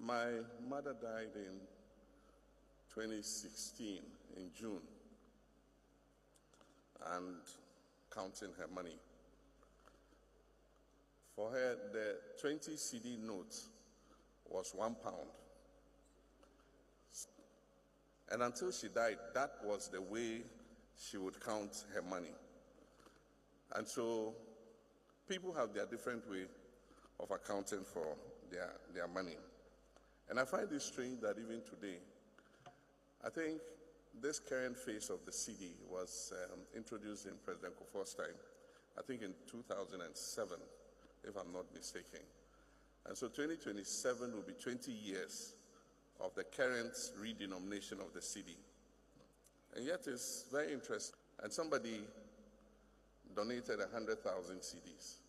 My mother died in 2016 in June, and counting her money. For her, the 20 Cedi note was £1. And until she died, that was the way she would count her money. And so people have their different way of accounting for their money. And I find it strange that even today, I think this current phase of the Cedi was introduced in President Kufuor's time, I think in 2007, if I'm not mistaken. And so 2027 will be 20 years of the current redenomination of the Cedi. And yet it's very interesting. And somebody donated 100,000 Cedis.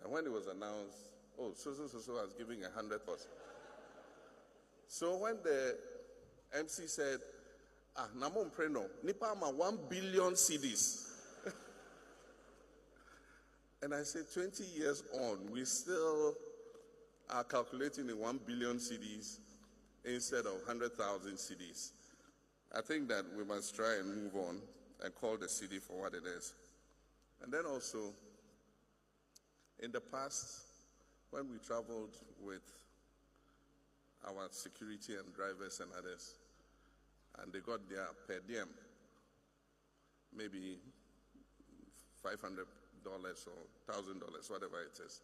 And when it was announced, oh, so was giving 100%. So when the MC said, Namon Preno, Nipama 1 billion Cedis. And I said, 20 years on, we still are calculating in 1 billion Cedis instead of 100,000 Cedis. I think that we must try and move on and call the Cedi for what it is. And then also, in the past, when we traveled with our security and drivers and others, and they got their per diem, maybe $500 or $1,000, whatever it is.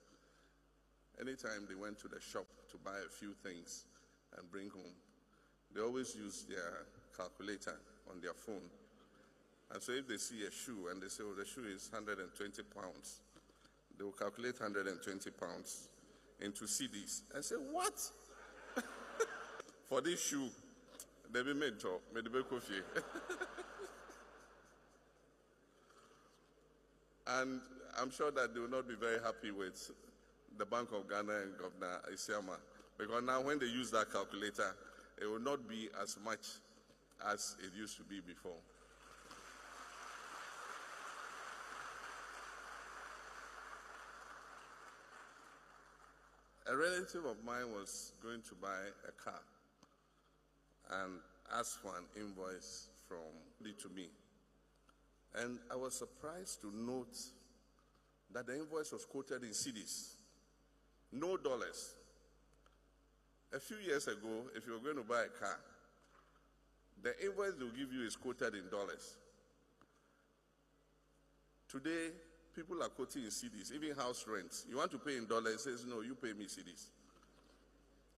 Anytime they went to the shop to buy a few things and bring home, they always use their calculator on their phone. And so if they see a shoe and they say, oh, the shoe is 120 pounds, they will calculate 120 pounds into Cedis. I say, what? For this shoe, they be made to coffee. And I'm sure that they will not be very happy with the Bank of Ghana and Governor Asiamah, because now when they use that calculator, it will not be as much as it used to be before. A relative of mine was going to buy a car and asked for an invoice from Cedi to me. And I was surprised to note that the invoice was quoted in Cedis, no dollars. A few years ago, if you were going to buy a car, the invoice they'll give you is quoted in dollars. Today, people are quoting in Cedis, even house rents. You want to pay in dollars, it says, no, you pay me Cedis.